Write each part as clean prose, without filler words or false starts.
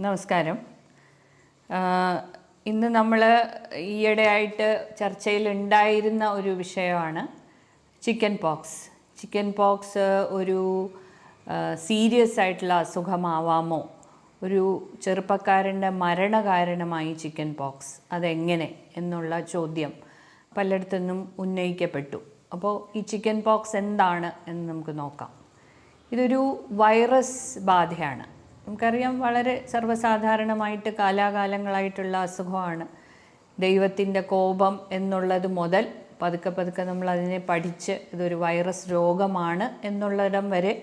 നമസ്കാരം. ഇന്ന് നമ്മൾ ഈയിടെയായിട്ട് ചർച്ചയിലുണ്ടായിരുന്ന ഒരു വിഷയമാണ് ചിക്കൻ പോക്സ്. ചിക്കൻ പോക്സ് ഒരു സീരിയസ് ആയിട്ടുള്ള അസുഖമാവാമോ? ഒരു ചെറുപ്പക്കാരൻ്റെ മരണകാരണമായി ചിക്കൻ പോക്സ് അതെങ്ങനെ എന്നുള്ള ചോദ്യം പലയിടത്തുനിന്നും ഉന്നയിക്കപ്പെട്ടു. അപ്പോൾ ഈ ചിക്കൻ പോക്സ് എന്താണ് എന്ന് നമുക്ക് നോക്കാം. ഇതൊരു വൈറസ് ബാധയാണ്. നമുക്കറിയാം, വളരെ സർവ്വസാധാരണമായിട്ട് കാലാകാലങ്ങളായിട്ടുള്ള അസുഖമാണ്. ദൈവത്തിൻ്റെ കോപം എന്നുള്ളത് മുതൽ പതുക്കെ പതുക്കെ നമ്മൾ അതിനെ പഠിച്ച് ഇതൊരു വൈറസ് രോഗമാണ് എന്നുള്ളിടം വരെ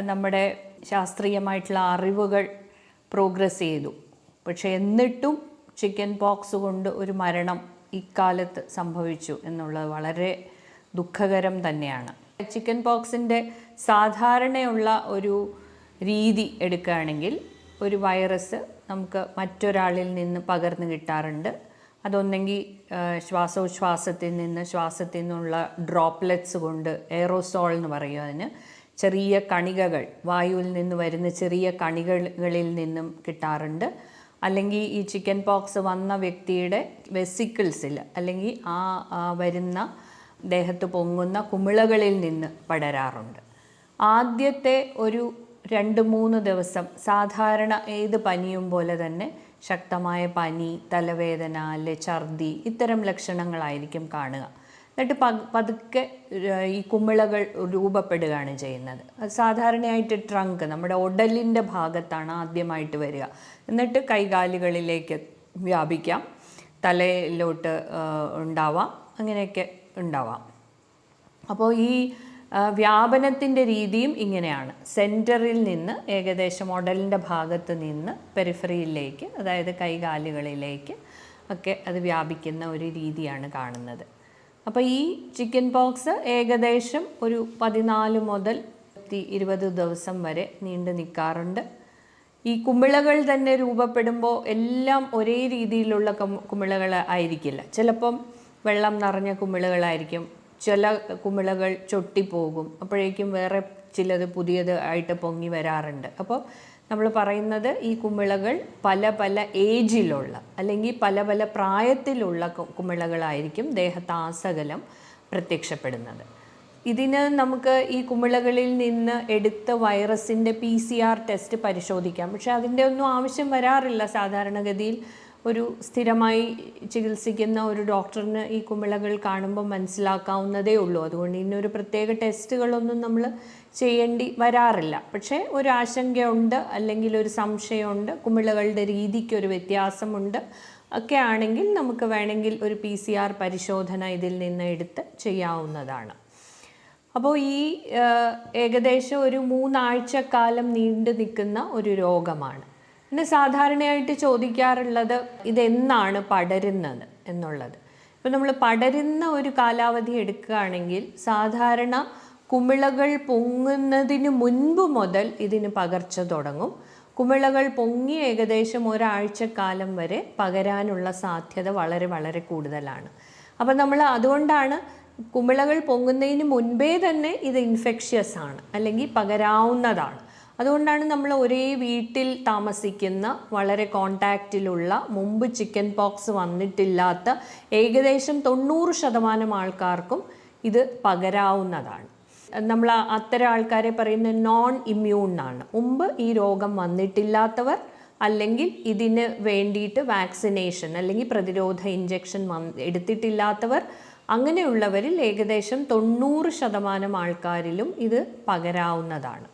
നമ്മുടെ ശാസ്ത്രീയമായിട്ടുള്ള അറിവുകൾ പ്രോഗ്രസ് ചെയ്തു. പക്ഷേ എന്നിട്ടും ചിക്കൻ പോക്സ് കൊണ്ട് ഒരു മരണം ഇക്കാലത്ത് സംഭവിച്ചു എന്നുള്ളത് വളരെ ദുഃഖകരം തന്നെയാണ്. ചിക്കൻ പോക്സിൻ്റെ സാധാരണയുള്ള ഒരു രീതി എടുക്കുകയാണെങ്കിൽ, ഒരു വൈറസ് നമുക്ക് മറ്റൊരാളിൽ നിന്ന് പകർന്നു കിട്ടാറുണ്ട്. അതൊന്നെങ്കിൽ ശ്വാസോച്ഛ്വാസത്തിൽ നിന്നുള്ള ഡ്രോപ്ലെറ്റ്സ് കൊണ്ട്, എയറോസോൾ എന്ന് പറയും അതിന്, ചെറിയ കണികകൾ, വായുവിൽ നിന്ന് വരുന്ന ചെറിയ കണികകളിൽ നിന്നും കിട്ടാറുണ്ട്. അല്ലെങ്കിൽ ഈ ചിക്കൻ പോക്സ് വന്ന വ്യക്തിയുടെ വെസിക്കിൾസിൽ, അല്ലെങ്കിൽ ആ വരുന്ന ദേഹത്ത് പൊങ്ങുന്ന കുമിളകളിൽ നിന്ന് പടരാറുണ്ട്. ആദ്യത്തെ ഒരു 2-3 ദിവസം സാധാരണ ഏത് പനിയും പോലെ തന്നെ ശക്തമായ പനി, തലവേദന, അല്ലെ ഛർദി, ഇത്തരം ലക്ഷണങ്ങളായിരിക്കും കാണുക. എന്നിട്ട് പതുക്കെ ഈ കുമിളകൾ രൂപപ്പെടുകയാണ് ചെയ്യുന്നത്. അത് സാധാരണയായിട്ട് ട്രങ്ക്, നമ്മുടെ ഉടലിൻ്റെ ഭാഗത്താണ് ആദ്യമായിട്ട് വരിക. എന്നിട്ട് കൈകാലുകളിലേക്ക് വ്യാപിക്കാം, തലയിലോട്ട് ഉണ്ടാവാം, അങ്ങനെയൊക്കെ ഉണ്ടാവാം. അപ്പോൾ ഈ വ്യാപനത്തിൻ്റെ രീതിയും ഇങ്ങനെയാണ്. സെൻറ്ററിൽ നിന്ന് ഏകദേശം ഉടലിൻ്റെ ഭാഗത്ത് നിന്ന് പെരിഫറിയിലേക്ക്, അതായത് കൈകാലുകളിലേക്ക് ഒക്കെ അത് വ്യാപിക്കുന്ന ഒരു രീതിയാണ് കാണുന്നത്. അപ്പോൾ ഈ ചിക്കൻ പോക്സ് ഏകദേശം ഒരു 14 മുതൽ 20 ദിവസം വരെ നീണ്ടു നിൽക്കാറുണ്ട്. ഈ കുമിളകൾ തന്നെ രൂപപ്പെടുമ്പോൾ എല്ലാം ഒരേ രീതിയിലുള്ള കുമിളകൾ ആയിരിക്കില്ല. ചിലപ്പം വെള്ളം നിറഞ്ഞ കുമിളകളായിരിക്കും, ചില കുമിളകൾ ചൊട്ടിപ്പോകും, അപ്പോഴേക്കും വേറെ ചിലത് പുതിയത് ആയിട്ട് പൊങ്ങി വരാറുണ്ട്. അപ്പോൾ നമ്മൾ പറയുന്നത് ഈ കുമിളകൾ പല പല ഏജിലുള്ള, അല്ലെങ്കിൽ പല പല പ്രായത്തിലുള്ള കുമിളകളായിരിക്കും ദേഹത്താസകലം പ്രത്യക്ഷപ്പെടുന്നത്. ഇതിന് നമുക്ക് ഈ കുമിളകളിൽ നിന്ന് എടുത്ത വൈറസിൻ്റെ PCR ടെസ്റ്റ് പരിശോധിക്കാം. പക്ഷേ അതിൻ്റെ ഒന്നും ആവശ്യം വരാറില്ല. സാധാരണഗതിയിൽ ഒരു സ്ഥിരമായി ചികിത്സിക്കുന്ന ഒരു ഡോക്ടറിന് ഈ കുമിളകൾ കാണുമ്പോൾ മനസ്സിലാക്കാവുന്നതേ ഉള്ളൂ. അതുകൊണ്ട് ഇന്നൊരു പ്രത്യേക ടെസ്റ്റുകളൊന്നും നമ്മൾ ചെയ്യേണ്ടി വരാറില്ല. പക്ഷേ ഒരു ആശങ്കയുണ്ട്, അല്ലെങ്കിൽ ഒരു സംശയമുണ്ട്, കുമിളകളുടെ രീതിക്കൊരു വ്യത്യാസമുണ്ട് ഒക്കെ ആണെങ്കിൽ നമുക്ക് വേണമെങ്കിൽ ഒരു PCR പരിശോധന ഇതിൽ നിന്ന് എടുത്ത് ചെയ്യാവുന്നതാണ്. അപ്പോൾ ഈ ഏകദേശം ഒരു 3 ആഴ്ചക്കാലം നീണ്ടു നിൽക്കുന്ന ഒരു രോഗമാണ്. പിന്നെ സാധാരണയായിട്ട് ചോദിക്കാറുള്ളത് ഇതെന്നാണ് പടരുന്നത് എന്നുള്ളത്. ഇപ്പം നമ്മൾ പടരുന്ന ഒരു കാലാവധി എടുക്കുകയാണെങ്കിൽ, സാധാരണ കുമിളകൾ പൊങ്ങുന്നതിന് മുൻപ് മുതൽ ഇതിന് പകർച്ച തുടങ്ങും. കുമിളകൾ പൊങ്ങി ഏകദേശം 1 ആഴ്ചക്കാലം വരെ പകരാനുള്ള സാധ്യത വളരെ വളരെ കൂടുതലാണ്. അപ്പം നമ്മൾ അതുകൊണ്ടാണ് കുമിളകൾ പൊങ്ങുന്നതിന് മുൻപേ തന്നെ ഇത് ഇൻഫെക്ഷ്യസ് ആണ്, അല്ലെങ്കിൽ പകരാവുന്നതാണ്. അതുകൊണ്ടാണ് നമ്മൾ ഒരേ വീട്ടിൽ താമസിക്കുന്ന, വളരെ കോണ്ടാക്റ്റിലുള്ള, മുമ്പ് ചിക്കൻ പോക്സ് വന്നിട്ടില്ലാത്ത ഏകദേശം 90% ആൾക്കാർക്കും ഇത് പകരാവുന്നതാണ്. നമ്മൾ അത്തരം ആൾക്കാരെ പറയുന്ന നോൺ ഇമ്മ്യൂൺ ആണ്. മുമ്പ് ഈ രോഗം വന്നിട്ടില്ലാത്തവർ, അല്ലെങ്കിൽ ഇതിന് വേണ്ടിയിട്ട് വാക്സിനേഷൻ അല്ലെങ്കിൽ പ്രതിരോധ ഇഞ്ചക്ഷൻ എടുത്തിട്ടില്ലാത്തവർ, അങ്ങനെയുള്ളവരിൽ ഏകദേശം 90% ആൾക്കാരിലും ഇത് പകരാവുന്നതാണ്.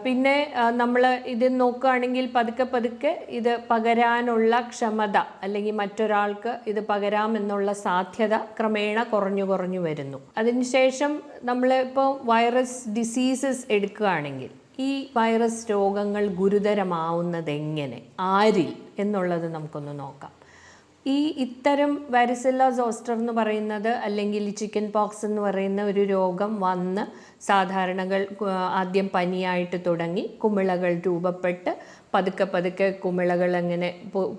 പിന്നെ നമ്മൾ ഇത് നോക്കുകയാണെങ്കിൽ പതുക്കെ പതുക്കെ ഇത് പകരാനുള്ള ക്ഷമത, അല്ലെങ്കിൽ മറ്റൊരാൾക്ക് ഇത് പകരാമെന്നുള്ള സാധ്യത ക്രമേണ കുറഞ്ഞു വരുന്നു. അതിനുശേഷം നമ്മൾ ഇപ്പോൾ വൈറസ് ഡിസീസസ് എടുക്കുകയാണെങ്കിൽ, ഈ വൈറസ് രോഗങ്ങൾ ഗുരുതരമാവുന്നത് എങ്ങനെ, ആരിൽ എന്നുള്ളത് നമുക്കൊന്ന് നോക്കാം. ഇത്തരം വാരിസെല്ല സോസ്റ്റർ എന്ന് പറയുന്നത്, അല്ലെങ്കിൽ ചിക്കൻ പോക്സ് എന്ന് പറയുന്ന ഒരു രോഗം വന്ന് സാധാരണകൾ ആദ്യം പനിയായിട്ട് തുടങ്ങി, കുമിളകൾ രൂപപ്പെട്ട് പതുക്കെ പതുക്കെ കുമിളകൾ അങ്ങനെ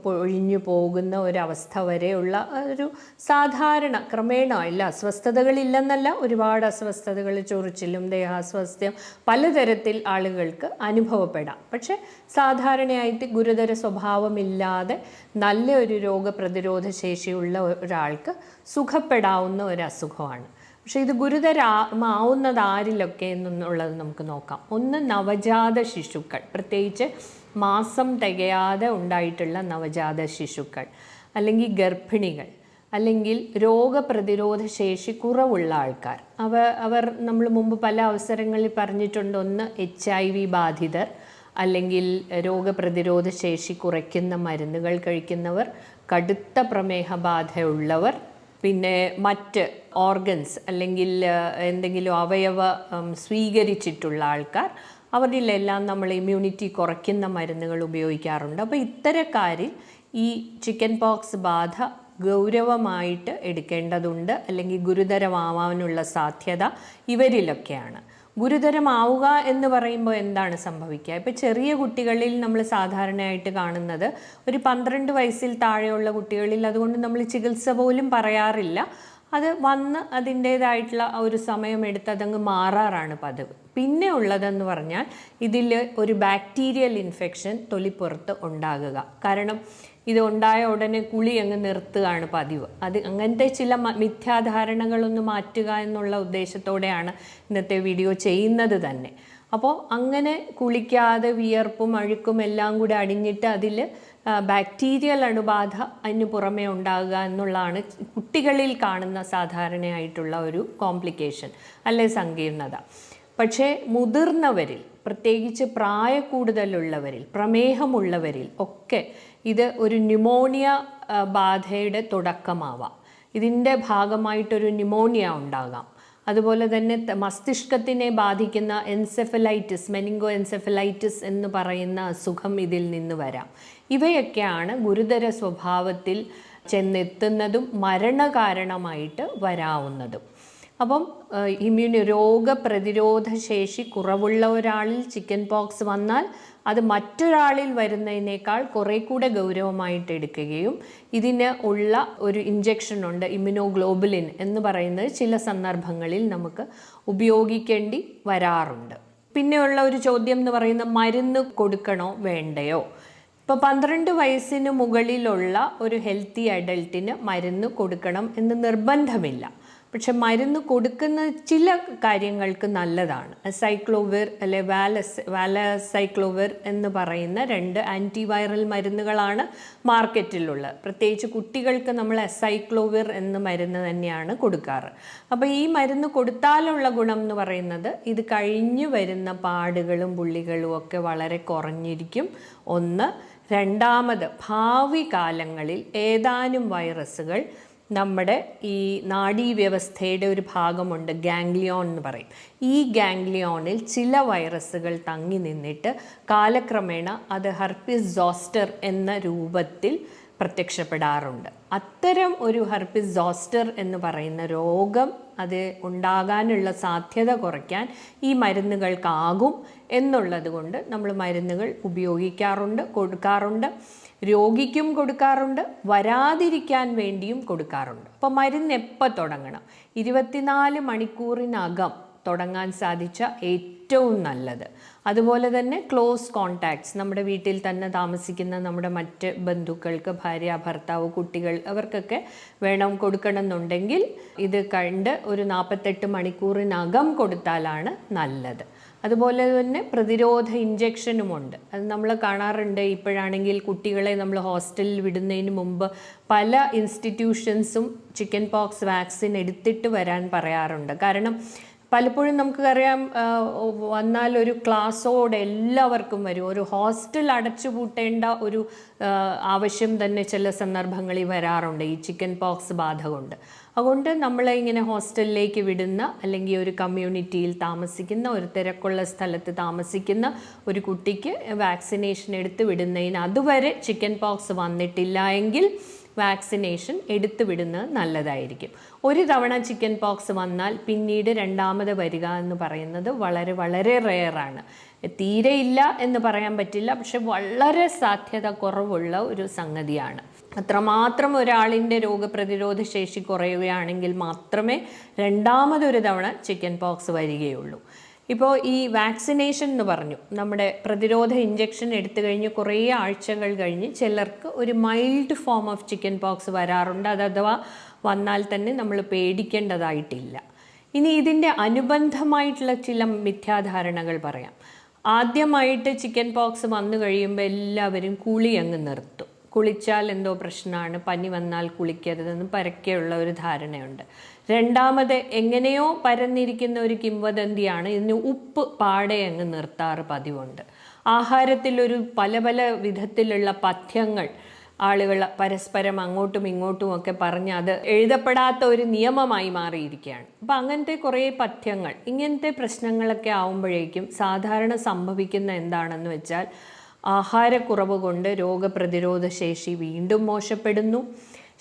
പൊഴിഞ്ഞു പോകുന്ന ഒരവസ്ഥ വരെയുള്ള ഒരു സാധാരണ ക്രമേണ ഇല്ല, അസ്വസ്ഥതകളില്ലെന്നല്ല, ഒരുപാട് അസ്വസ്ഥതകൾ, ചൊറിച്ചിലും ദേഹാസ്വാസ്ഥ്യം പലതരത്തിൽ ആളുകൾക്ക് അനുഭവപ്പെടാം. പക്ഷെ സാധാരണയായിട്ട് ഗുരുതര സ്വഭാവമില്ലാതെ നല്ല ഒരു രോഗപ്രതിരോധ ശേഷിയുള്ള ഒരാൾക്ക് സുഖപ്പെടാവുന്ന ഒരു അസുഖമാണ്. പക്ഷേ ഇത് ഗുരുതരമാവുന്നത് ആരിലൊക്കെ എന്നുള്ളത് നമുക്ക് നോക്കാം. ഒന്ന്, നവജാത ശിശുക്കൾ, പ്രത്യേകിച്ച് മാസം തികയാതെ ഉണ്ടായിട്ടുള്ള നവജാത ശിശുക്കൾ, അല്ലെങ്കിൽ ഗർഭിണികൾ, അല്ലെങ്കിൽ രോഗപ്രതിരോധ ശേഷി കുറവുള്ള ആൾക്കാർ. അവർ നമ്മൾ മുമ്പ് പല അവസരങ്ങളിൽ പറഞ്ഞിട്ടുണ്ട്. ഒന്ന്, HIV ബാധിതർ, അല്ലെങ്കിൽ രോഗപ്രതിരോധ ശേഷി കുറയ്ക്കുന്ന മരുന്നുകൾ കഴിക്കുന്നവർ, കടുത്ത പ്രമേഹബാധയുള്ളവർ, പിന്നെ മറ്റ് ഓർഗൻസ് അല്ലെങ്കിൽ എന്തെങ്കിലും അവയവ സ്വീകരിച്ചിട്ടുള്ള ആൾക്കാർ, അവരിലെല്ലാം നമ്മൾ ഇമ്മ്യൂണിറ്റി കുറയ്ക്കുന്ന മരുന്നുകൾ ഉപയോഗിക്കാറുണ്ട്. അപ്പോൾ ഇത്തരക്കാരിൽ ഈ ചിക്കൻ പോക്സ് ബാധ ഗൗരവമായിട്ട് എടുക്കേണ്ടതുണ്ട്, അല്ലെങ്കിൽ ഗുരുതരമാവാനുള്ള സാധ്യത ഇവരിലൊക്കെയാണ്. ഗുരുതരമാവുക എന്ന് പറയുമ്പോൾ എന്താണ് സംഭവിക്കുക? ഇപ്പോൾ ചെറിയ കുട്ടികളിൽ നമ്മൾ സാധാരണയായിട്ട് കാണുന്നത് ഒരു 12 വയസ്സിൽ താഴെയുള്ള കുട്ടികളിൽ, അതുകൊണ്ട് നമ്മൾ ചികിത്സ പോലും പറയാറില്ല. അത് വന്ന് അതിൻ്റേതായിട്ടുള്ള ഒരു സമയമെടുത്ത് അതങ്ങ് മാറാറാണ് പതിവ്. പിന്നെ ഉള്ളതെന്ന് പറഞ്ഞാൽ ഇതിൽ ഒരു ബാക്ടീരിയൽ ഇൻഫെക്ഷൻ തൊലിപ്പുറത്ത് ഉണ്ടാകുക. കാരണം ഇത് ഉണ്ടായ ഉടനെ കുളി അങ്ങ് നിർത്തുകയാണ് പതിവ്. അങ്ങനത്തെ ചില മിഥ്യാധാരണകളൊന്ന് മാറ്റുക എന്നുള്ള ഉദ്ദേശത്തോടെയാണ് ഇന്നത്തെ വീഡിയോ ചെയ്യുന്നത് തന്നെ. അപ്പോൾ അങ്ങനെ കുളിക്കാതെ വിയർപ്പും അഴുക്കും എല്ലാം കൂടി അടിഞ്ഞിട്ട് അതിൽ ബാക്ടീരിയൽ അണുബാധ അതിന് പുറമേ ഉണ്ടാകുക എന്നുള്ളതാണ് കുട്ടികളിൽ കാണുന്ന സാധാരണയായിട്ടുള്ള ഒരു കോംപ്ലിക്കേഷൻ, അല്ലെ സങ്കീർണത. പക്ഷേ മുതിർന്നവരിൽ, പ്രത്യേകിച്ച് പ്രായക്കൂടുതലുള്ളവരിൽ, പ്രമേഹമുള്ളവരിൽ ഒക്കെ ഇത് ഒരു ന്യൂമോണിയ ബാധയുടെ തുടക്കമാവാം. ഇതിൻ്റെ ഭാഗമായിട്ടൊരു ന്യൂമോണിയ ഉണ്ടാകാം. അതുപോലെ തന്നെ മസ്തിഷ്കത്തിനെ ബാധിക്കുന്ന എൻസെഫലൈറ്റിസ്, മെനിങ്കോ എൻസെഫലൈറ്റിസ് എന്ന് പറയുന്ന അസുഖം ഇതിൽ നിന്ന് വരാം. ഇവയൊക്കെയാണ് ഗുരുതര സ്വഭാവത്തിൽ ചെന്നെത്തുന്നതും മരണകാരണമായിട്ട് വരാവുന്നതും. അപ്പം രോഗപ്രതിരോധ ശേഷി കുറവുള്ള ഒരാളിൽ ചിക്കൻ പോക്സ് വന്നാൽ അത് മറ്റൊരാളിൽ വരുന്നതിനേക്കാൾ കുറേ കൂടെ ഗൗരവമായിട്ട് എടുക്കുകയും ഇതിന് ഉള്ള ഒരു ഇഞ്ചക്ഷൻ ഉണ്ട്, ഇമ്മ്യൂണോഗ്ലോബുലിൻ എന്ന് പറയുന്നത് ചില സന്ദർഭങ്ങളിൽ നമുക്ക് ഉപയോഗിക്കേണ്ടി വരാറുണ്ട്. പിന്നെയുള്ള ഒരു ചോദ്യം എന്ന് പറയുന്നത് മരുന്ന് കൊടുക്കണോ വേണ്ടയോ? ഇപ്പോൾ 12 വയസ്സിന് മുകളിലുള്ള ഒരു ഹെൽത്തി അഡൾട്ടിന് മരുന്ന് കൊടുക്കണം എന്ന് നിർബന്ധമില്ല. പക്ഷെ മരുന്ന് കൊടുക്കുന്ന ചില കാര്യങ്ങൾക്ക് നല്ലതാണ്. സൈക്ലോവിർ അല്ലെ വാലസൈക്ലോവിർ എന്ന് പറയുന്ന 2 ആൻറ്റിവൈറൽ മരുന്നുകളാണ് മാർക്കറ്റിലുള്ളത്. പ്രത്യേകിച്ച് കുട്ടികൾക്ക് നമ്മൾ സൈക്ലോവിർ എന്ന മരുന്ന് തന്നെയാണ് കൊടുക്കാറ്. അപ്പോൾ ഈ മരുന്ന് കൊടുത്താലുള്ള ഗുണം എന്ന് പറയുന്നത് ഇത് കഴിഞ്ഞു വരുന്ന പാടുകളും പുള്ളികളും ഒക്കെ വളരെ കുറഞ്ഞിരിക്കും. ഒന്ന്. രണ്ടാമത്, ഭാവി കാലങ്ങളിൽ ഏതാനും വൈറസുകൾ നമ്മുടെ ഈ നാഡീവ്യവസ്ഥയുടെ ഒരു ഭാഗമുണ്ട്, ഗാംഗ്ലിയോൺ എന്ന് പറയും. ഈ ഗാംഗ്ലിയോണിൽ ചില വൈറസുകൾ തങ്ങി നിന്നിട്ട് കാലക്രമേണ അത് ഹെർപ്പിസ് സോസ്റ്റർ എന്ന രൂപത്തിൽ പ്രത്യക്ഷപ്പെടാറുണ്ട്. അത്തരം ഒരു ഹെർപ്പിസ് സോസ്റ്റർ എന്ന് പറയുന്ന രോഗം അത് ഉണ്ടാകാനുള്ള സാധ്യത കുറയ്ക്കാൻ ഈ മരുന്നുകൾക്കാകും എന്നുള്ളത് കൊണ്ട് നമ്മൾ മരുന്നുകൾ ഉപയോഗിക്കാറുണ്ട്, കൊടുക്കാറുണ്ട്. രോഗിക്കും കൊടുക്കാറുണ്ട്, വരാതിരിക്കാൻ വേണ്ടിയും കൊടുക്കാറുണ്ട്. അപ്പോൾ മരുന്ന് എപ്പോൾ തുടങ്ങണം? 24 മണിക്കൂറിനകം തുടങ്ങാൻ സാധിച്ച ഏറ്റവും നല്ലത്. അതുപോലെ തന്നെ ക്ലോസ് കോണ്ടാക്ട്സ്, നമ്മുടെ വീട്ടിൽ തന്നെ താമസിക്കുന്ന നമ്മുടെ മറ്റ് ബന്ധുക്കൾക്ക്, ഭാര്യ, ഭർത്താവ്, കുട്ടികൾ, അവർക്കൊക്കെ വേണം കൊടുക്കണമെന്നുണ്ടെങ്കിൽ ഇത് കണ്ട് ഒരു 48 മണിക്കൂറിനകം കൊടുത്താലാണ് നല്ലത്. അതുപോലെ തന്നെ പ്രതിരോധ ഇഞ്ചക്ഷനുമുണ്ട്. അത് നമ്മൾ കാണാറുണ്ട്. ഇപ്പോഴാണെങ്കിൽ കുട്ടികളെ നമ്മൾ ഹോസ്റ്റലിൽ വിടുന്നതിന് മുമ്പ് പല ഇൻസ്റ്റിറ്റ്യൂഷൻസും ചിക്കൻ പോക്സ് വാക്സിൻ എടുത്തിട്ട് വരാൻ പറയാറുണ്ട്. കാരണം പലപ്പോഴും നമുക്കറിയാം, വന്നാൽ ഒരു ക്ലാസ്സോടെ എല്ലാവർക്കും വരും. ഒരു ഹോസ്റ്റൽ അടച്ചുപൂട്ടേണ്ട ഒരു ആവശ്യം തന്നെ ചില സന്ദർഭങ്ങളിൽ വരാറുണ്ട് ഈ ചിക്കൻ പോക്സ് ബാധ കൊണ്ട്. അതുകൊണ്ട് നമ്മളെ ഇങ്ങനെ ഹോസ്റ്റലിലേക്ക് വിടുന്ന, അല്ലെങ്കിൽ ഒരു കമ്മ്യൂണിറ്റിയിൽ താമസിക്കുന്ന, ഒരു തിരക്കുള്ള സ്ഥലത്ത് താമസിക്കുന്ന ഒരു കുട്ടിക്ക് വാക്സിനേഷൻ എടുത്ത് വിടുന്നതിന് അതുവരെ ചിക്കൻ പോക്സ് വന്നിട്ടില്ല എങ്കിൽ വാക്സിനേഷൻ എടുത്തു വിടുന്നത് നല്ലതായിരിക്കും. ഒരു തവണ ചിക്കൻ പോക്സ് വന്നാൽ പിന്നീട് രണ്ടാമത് വരിക എന്ന് പറയുന്നത് വളരെ വളരെ റെയറാണ്. തീരെ ഇല്ല എന്ന് പറയാൻ പറ്റില്ല, പക്ഷെ വളരെ സാധ്യത കുറവുള്ള ഒരു സംഗതിയാണ്. അത്രമാത്രം ഒരാളിൻ്റെ രോഗപ്രതിരോധ ശേഷി കുറയുകയാണെങ്കിൽ മാത്രമേ രണ്ടാമതൊരു തവണ ചിക്കൻ പോക്സ് വരികയുള്ളൂ. ഇപ്പോൾ ഈ വാക്സിനേഷൻ എന്ന് പറഞ്ഞു, നമ്മുടെ പ്രതിരോധ ഇഞ്ചക്ഷൻ എടുത്തു കഴിഞ്ഞ് കുറേ ആഴ്ചകൾ കഴിഞ്ഞ് ചിലർക്ക് ഒരു mild form of chicken pox വരാറുണ്ട്. അത് അഥവാ വന്നാൽ തന്നെ നമ്മൾ പേടിക്കേണ്ടതായിട്ടില്ല. ഇനി ഇതിൻ്റെ അനുബന്ധമായിട്ടുള്ള ചില മിഥ്യാധാരണകൾ പറയാം. ആദ്യമായിട്ട് ചിക്കൻ പോക്സ് വന്നു കഴിയുമ്പോൾ എല്ലാവരും കുളി അങ്ങ് നിർത്തും. കുളിച്ചാൽ എന്തോ പ്രശ്നമാണ്, പനി വന്നാൽ കുളിക്കരുതെന്ന് പരക്കെയുള്ള ഒരു ധാരണയുണ്ട്. രണ്ടാമത് എങ്ങനെയോ പരന്നിരിക്കുന്ന ഒരു കിംവദന്തിയാണ് ഇതിന് ഉപ്പ് പാടെ അങ്ങ് നിർത്താറ് പതിവുണ്ട്. ആഹാരത്തിലൊരു പല പല വിധത്തിലുള്ള പഥ്യങ്ങൾ ആളുകൾ പരസ്പരം അങ്ങോട്ടും ഇങ്ങോട്ടും ഒക്കെ പറഞ്ഞ് അത് എഴുതപ്പെടാത്ത ഒരു നിയമമായി മാറിയിരിക്കുകയാണ്. അപ്പം അങ്ങനത്തെ കുറേ പഥ്യങ്ങൾ, ഇങ്ങനത്തെ പ്രശ്നങ്ങളൊക്കെ ആവുമ്പോഴേക്കും സാധാരണ സംഭവിക്കുന്ന എന്താണെന്ന് വെച്ചാൽ ആഹാരക്കുറവ് കൊണ്ട് രോഗപ്രതിരോധ ശേഷി വീണ്ടും മോശപ്പെടുന്നു.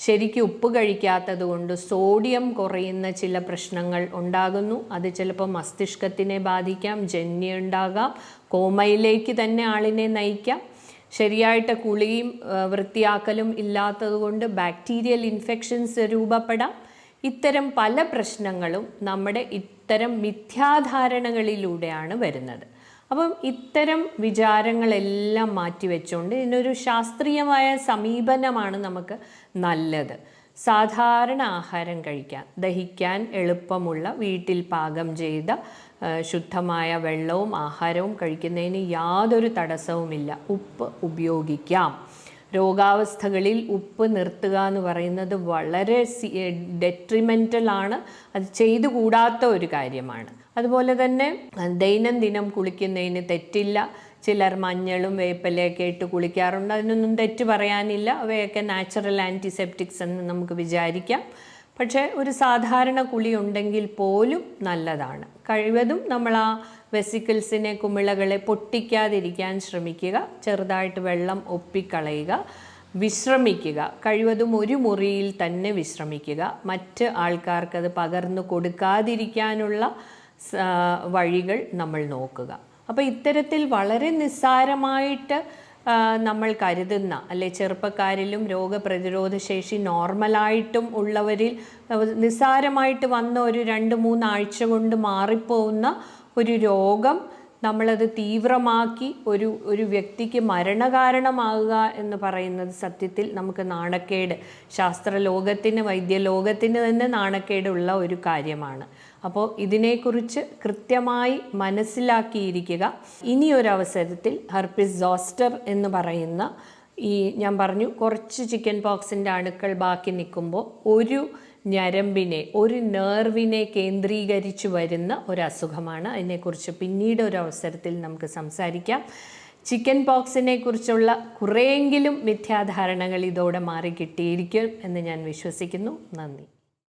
ശരിക്കും ഉപ്പ് കഴിക്കാത്തത് കൊണ്ട് സോഡിയം കുറയുന്ന ചില പ്രശ്നങ്ങൾ ഉണ്ടാകുന്നു. അത് ചിലപ്പോൾ മസ്തിഷ്കത്തിനെ ബാധിക്കാം, ജന്യ ഉണ്ടാകാം, കോമയിലേക്ക് തന്നെ ആളിനെ നയിക്കാം. ശരിയായിട്ട് കുളിയും വൃത്തിയാക്കലും ഇല്ലാത്തത് കൊണ്ട് ബാക്ടീരിയൽ ഇൻഫെക്ഷൻസ് രൂപപ്പെടാം. ഇത്തരം പല പ്രശ്നങ്ങളും നമ്മുടെ ഇത്തരം മിഥ്യാധാരണകളിലൂടെയാണ് വരുന്നത്. അപ്പം ഇത്തരം വിചാരങ്ങളെല്ലാം മാറ്റിവെച്ചുകൊണ്ട് ഇതിനൊരു ശാസ്ത്രീയമായ സമീപനമാണ് നമുക്ക് നല്ലത്. സാധാരണ ആഹാരം കഴിക്കാൻ, ദഹിക്കാൻ എളുപ്പമുള്ള വീട്ടിൽ പാകം ചെയ്ത ശുദ്ധമായ വെള്ളവും ആഹാരവും കഴിക്കുന്നതിന് യാതൊരു തടസ്സവുമില്ല. ഉപ്പ് ഉപയോഗിക്കാം. രോഗാവസ്ഥകളിൽ ഉപ്പ് നിർത്തുക എന്ന് പറയുന്നത് വളരെ ഡെട്രിമെൻ്റലാണ്. അത് ചെയ്തുകൂടാത്ത ഒരു കാര്യമാണ്. അതുപോലെ തന്നെ ദൈനംദിനം കുളിക്കുന്നതിന് തെറ്റില്ല. ചിലർ മഞ്ഞളും വേപ്പിലയൊക്കെ ഇട്ട് കുളിക്കാറുണ്ട്. അതിനൊന്നും തെറ്റ് പറയാനില്ല. അവയൊക്കെ നാച്ചുറൽ ആൻറ്റിസെപ്റ്റിക്സ് എന്ന് നമുക്ക് വിചാരിക്കാം. പക്ഷേ ഒരു സാധാരണ കുളി ഉണ്ടെങ്കിൽ പോലും നല്ലതാണ്. കഴിവതും നമ്മൾ ആ വെസിക്കിൾസിനെ, കുമിളകളെ പൊട്ടിക്കാതിരിക്കാൻ ശ്രമിക്കുക. ചെറുതായിട്ട് വെള്ളം ഒപ്പിക്കളയുക, വിശ്രമിക്കുക. കഴിവതും ഒരു മുറിയിൽ തന്നെ വിശ്രമിക്കുക. മറ്റ് ആൾക്കാർക്കത് പകർന്നു കൊടുക്കാതിരിക്കാനുള്ള വഴികൾ നമ്മൾ നോക്കുക. അപ്പോൾ ഇത്തരത്തിൽ വളരെ നിസ്സാരമായിട്ട് നമ്മൾ കരുതുന്ന, അല്ലെ ചെറുപ്പക്കാരിലും രോഗപ്രതിരോധ ശേഷി നോർമലായിട്ടും ഉള്ളവരിൽ നിസ്സാരമായിട്ട് വന്ന ഒരു 2-3 ആഴ്ച കൊണ്ട് മാറിപ്പോകുന്ന ഒരു രോഗം നമ്മളത് തീവ്രമാക്കി ഒരു വ്യക്തിക്ക് മരണകാരണമാകുക എന്ന് പറയുന്നത് സത്യത്തിൽ നമുക്ക് നാണക്കേട്, ശാസ്ത്രലോകത്തിന്, വൈദ്യലോകത്തിന് തന്നെ നാണക്കേടുള്ള ഒരു കാര്യമാണ്. അപ്പോൾ ഇതിനെക്കുറിച്ച് കൃത്യമായി മനസ്സിലാക്കിയിരിക്കുക. ഇനിയൊരവസരത്തിൽ ഹെർപ്പിസ് സോസ്റ്റർ എന്ന് പറയുന്ന ഞാൻ പറഞ്ഞു കുറച്ച് ചിക്കൻ പോക്സിൻ്റെ അണുക്കൾ ബാക്കി നിൽക്കുമ്പോൾ ഒരു ഞരമ്പിനെ, ഒരു നെർവിനെ കേന്ദ്രീകരിച്ച് വരുന്ന ഒരു അസുഖമാണ്. അതിനെക്കുറിച്ച് പിന്നീട് ഒരു അവസരത്തിൽ നമുക്ക് സംസാരിക്കാം. ചിക്കൻ പോക്സിനെ കുറിച്ചുള്ള കുറേയെങ്കിലും മിഥ്യാധാരണകൾ ഇതോടെ മാറി കിട്ടിയിരിക്കും എന്ന് ഞാൻ വിശ്വസിക്കുന്നു. നന്ദി.